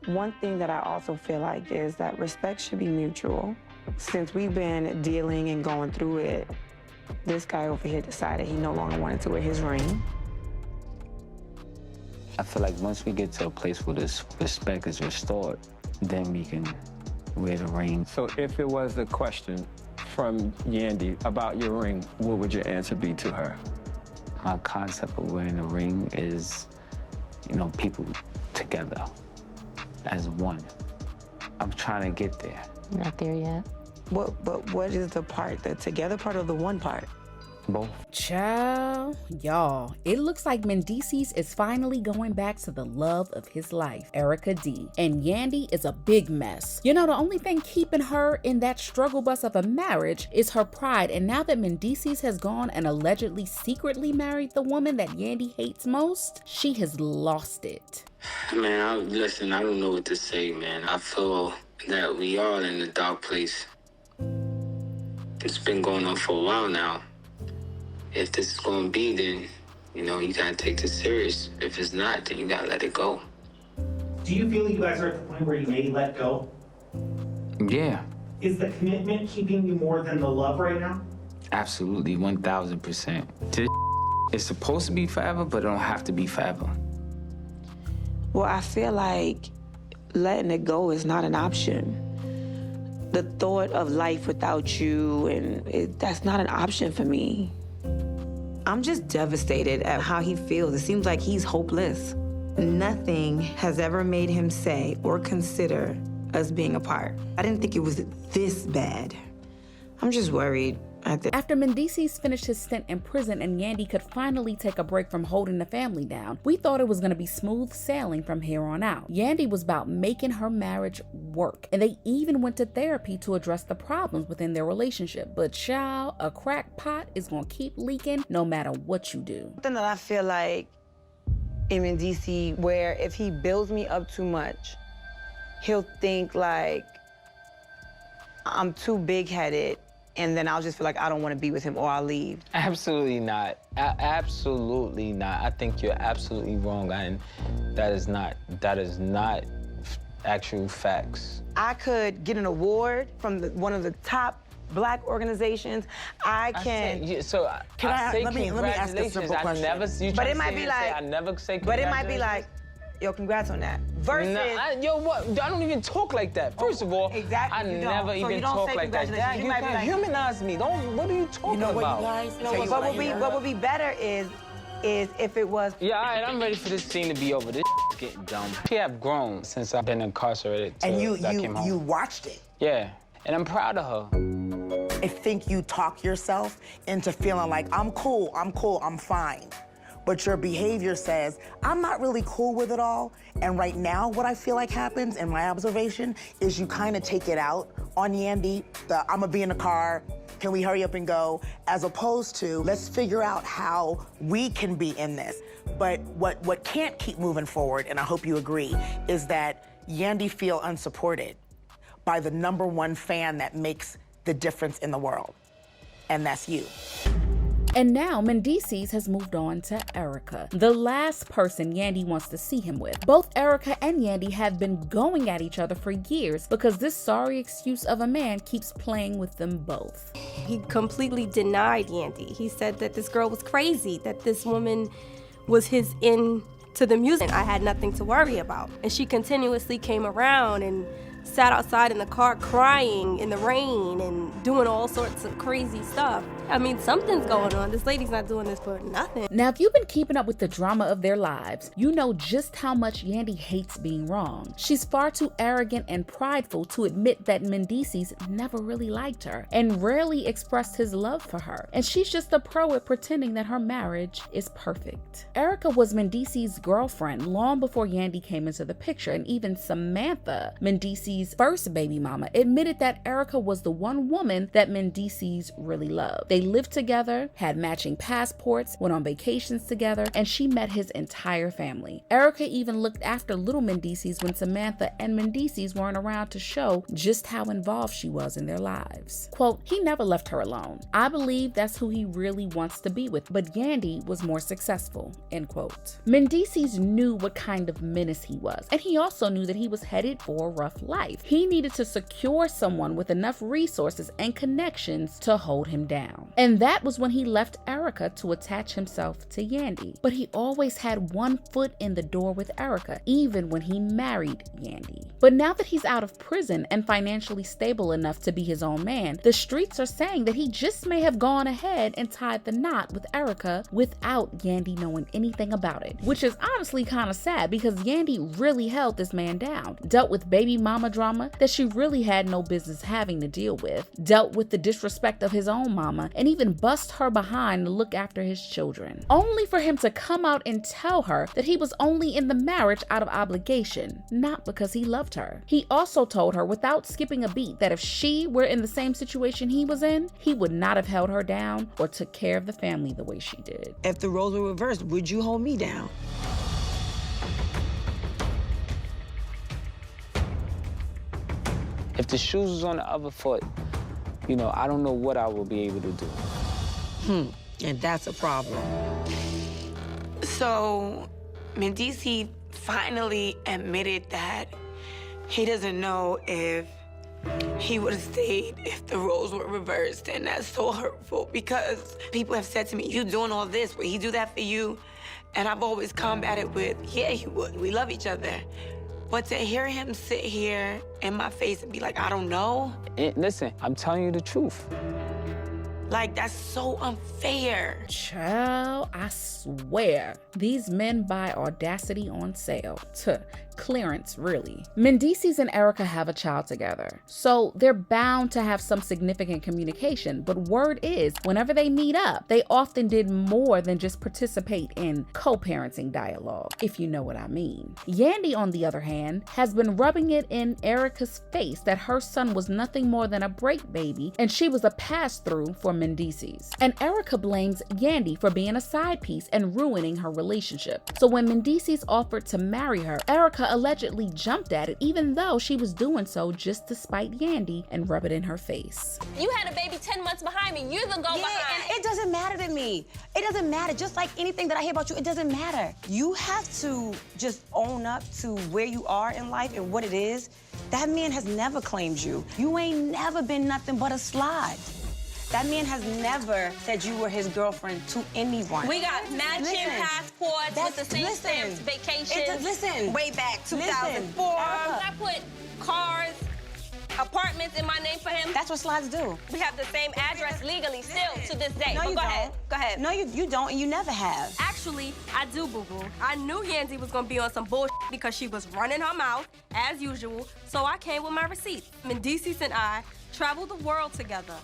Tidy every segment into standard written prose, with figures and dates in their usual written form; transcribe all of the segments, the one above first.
One thing that I also feel like is that respect should be mutual. Since we've been dealing and going through it, this guy over here decided he no longer wanted to wear his ring. I feel like once we get to a place where this respect is restored, then we can wear the ring. So if it was a question from Yandy about your ring, what would your answer be to her? My concept of wearing a ring is, you know, people together as one. I'm trying to get there. Not there yet. But what is the part, the together part or the one part? Both. Child, y'all, it looks like Mendeecees is finally going back to the love of his life, Erika Dee. And Yandy is a big mess. You know, the only thing keeping her in that struggle bus of a marriage is her pride. And now that Mendeecees has gone and allegedly secretly married the woman that Yandy hates most, she has lost it. Man, listen, I don't know what to say, man. I feel that we are in a dark place. It's been going on for a while now. If this is going to be, then, you know, you got to take this serious. If it's not, then you got to let it go. Do you feel you guys are at the point where you may let go? Yeah, Is the commitment keeping you more than the love right now? absolutely, 1000%. This is supposed to be forever, but it don't have to be forever. Well, I feel like letting it go is not an option. The thought of life without you, that's not an option for me. I'm just devastated at how he feels. It seems like he's hopeless. Nothing has ever made him say or consider us being apart. I didn't think it was this bad. I'm just worried. After Mendeecees finished his stint in prison and Yandy could finally take a break from holding the family down, we thought it was going to be smooth sailing from here on out. Yandy was about making her marriage work, and they even went to therapy to address the problems within their relationship. But child, a crack pot is going to keep leaking no matter what you do. Something that I feel like in Mendeecees, where if he builds me up too much, he'll think like I'm too big-headed, and then I'll just feel like I don't want to be with him or I'll leave. Absolutely not. Absolutely not. I think you're absolutely wrong, and that is not actual facts. I could get an award from one of the top Black organizations. Let me ask a simple question. But it might be like, I never say but it might be like, yo, congrats on that. Versus, yo, what? I don't even talk like that. First of all, exactly, I never even talk like that. You might be can't like, humanize me. What are you talking about? What would be better is if it was. Yeah, all right, I'm ready for this scene to be over. This is getting dumb. She have grown since I've been incarcerated. And you watched it. Yeah, and I'm proud of her. I think you talk yourself into feeling like, I'm cool, I'm fine. But your behavior says, I'm not really cool with it all. And right now, what I feel like happens in my observation is you kind of take it out on Yandy, I'm gonna be in the car, can we hurry up and go? As opposed to, let's figure out how we can be in this. But what can't keep moving forward, and I hope you agree, is that Yandy feel unsupported by the #1 fan that makes the difference in the world. And that's you. And now Mendeecees has moved on to Erika, the last person Yandy wants to see him with. Both Erika and Yandy have been going at each other for years because this sorry excuse of a man keeps playing with them both. He completely denied Yandy. He said that this girl was crazy, that this woman was his in to the music. I had nothing to worry about. And she continuously came around and sat outside in the car crying in the rain and doing all sorts of crazy stuff. I mean, something's going on. This lady's not doing this for nothing. Now, if you've been keeping up with the drama of their lives, you know just how much Yandy hates being wrong. She's far too arrogant and prideful to admit that Mendeecees never really liked her and rarely expressed his love for her. And she's just a pro at pretending that her marriage is perfect. Erika was Mendeecees' girlfriend long before Yandy came into the picture, and even Samantha, Mendeecees' Mendeecees' first baby mama, admitted that Erika was the one woman that Mendeecees really loved. They lived together, had matching passports, went on vacations together, and she met his entire family. Erika even looked after little Mendeecees when Samantha and Mendeecees weren't around to show just how involved she was in their lives. Quote, he never left her alone. I believe that's who he really wants to be with, but Yandy was more successful, end quote. Mendeecees knew what kind of menace he was, and he also knew that he was headed for a rough life. He needed to secure someone with enough resources and connections to hold him down. And that was when he left Erika to attach himself to Yandy. But he always had one foot in the door with Erika, even when he married Yandy. But now that he's out of prison and financially stable enough to be his own man, the streets are saying that he just may have gone ahead and tied the knot with Erika without Yandy knowing anything about it, which is honestly kind of sad because Yandy really held this man down, dealt with baby mama drama that she really had no business having to deal with, dealt with the disrespect of his own mama, and even bust her behind to look after his children, only for him to come out and tell her that he was only in the marriage out of obligation, not because he loved her. He also told her without skipping a beat that if she were in the same situation he was in, he would not have held her down or took care of the family the way she did. If the roles were reversed, would you hold me down? If the shoes was on the other foot, you know, I don't know what I will be able to do. And that's a problem. So, Mendeecees finally admitted that he doesn't know if he would have stayed if the roles were reversed, and that's so hurtful because people have said to me, you doing all this, would he do that for you? And I've always combated with, yeah, he would. We love each other. But to hear him sit here in my face and be like, I don't know. Listen, I'm telling you the truth. Like, that's so unfair. Child, I swear, these men buy audacity on sale. Clearance, really. Mendeecees and Erika have a child together, so they're bound to have some significant communication, but word is, whenever they meet up, they often did more than just participate in co-parenting dialogue, if you know what I mean. Yandy, on the other hand, has been rubbing it in Erika's face that her son was nothing more than a break baby, and she was a pass-through for Mendeecees. And Erika blames Yandy for being a side piece and ruining her relationship. So when Mendeecees offered to marry her, Erika allegedly jumped at it, even though she was doing so just to spite Yandy and rub it in her face. You had a baby 10 months behind me. You're the go behind. And it doesn't matter to me. It doesn't matter. Just like anything that I hear about you, it doesn't matter. You have to just own up to where you are in life and what it is. That man has never claimed you. You ain't never been nothing but a slide. That man has never said you were his girlfriend to anyone. We got matching passports with the same stamps, vacations. Way back 2004. I put cars, apartments in my name for him. That's what slides do. We have the same address legally still to this day. No, but you go don't. ahead. Go ahead. No, you don't, and you never have. Actually, I do, boo-boo. I knew Yandy was gonna be on some bullshit because she was running her mouth, as usual, so I came with my receipts. Mendeecees and I traveled the world together,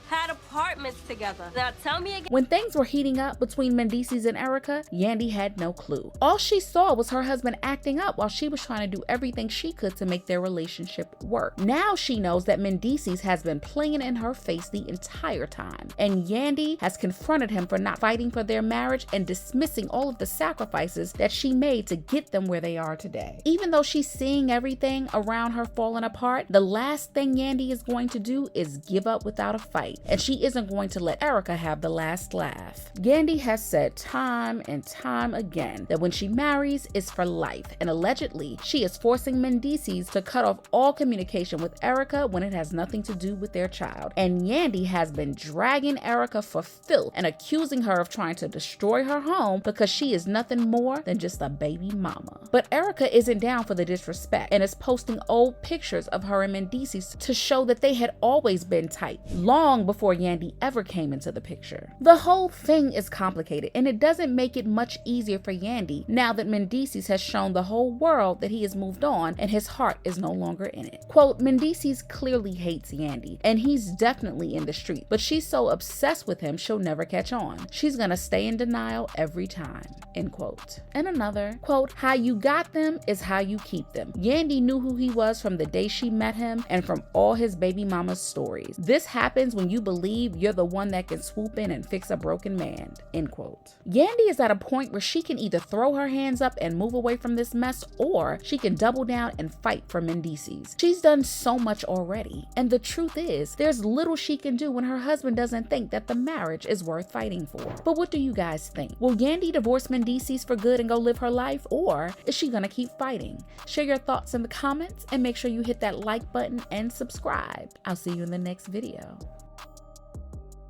had apartments together. Now tell me again. When things were heating up between Mendeecees and Erika, Yandy had no clue. All she saw was her husband acting up while she was trying to do everything she could to make their relationship work. Now she knows that Mendeecees has been playing in her face the entire time, and Yandy has confronted him for not fighting for their marriage and dismissing all of the sacrifices that she made to get them where they are today. Even though she's seeing everything around her falling apart, the last thing Yandy is going to do is give up without a fight, and she isn't going to let Erika have the last laugh. Yandy has said time and time again that when she marries, it's for life, and allegedly, she is forcing Mendeecees to cut off all communication with Erika when it has nothing to do with their child. And Yandy has been dragging Erika for filth and accusing her of trying to destroy her home because she is nothing more than just a baby mama. But Erika isn't down for the disrespect and is posting old pictures of her and Mendeecees to show that they had always been tight, long before Yandy ever came into the picture. The whole thing is complicated, and it doesn't make it much easier for Yandy now that Mendeecees has shown the whole world that he has moved on and his heart is no longer in it. Quote, Mendeecees clearly hates Yandy, and he's definitely in the street, but she's so obsessed with him she'll never catch on. She's gonna stay in denial every time, end quote. And another, quote, how you got them is how you keep them. Yandy knew who he was from the day she met him and from all his baby mama's stories. This happens when you believe you're the one that can swoop in and fix a broken man, end quote. Yandy is at a point where she can either throw her hands up and move away from this mess, or she can double down and fight for Mendeecees. She's done so much already, and the truth is, there's little she can do when her husband doesn't think that the marriage is worth fighting for. But what do you guys think? Will Yandy divorce Mendeecees for good and go live her life, or is she gonna keep fighting? Share your thoughts in the comments and make sure you hit that like button and subscribe. I'll see you in the next video.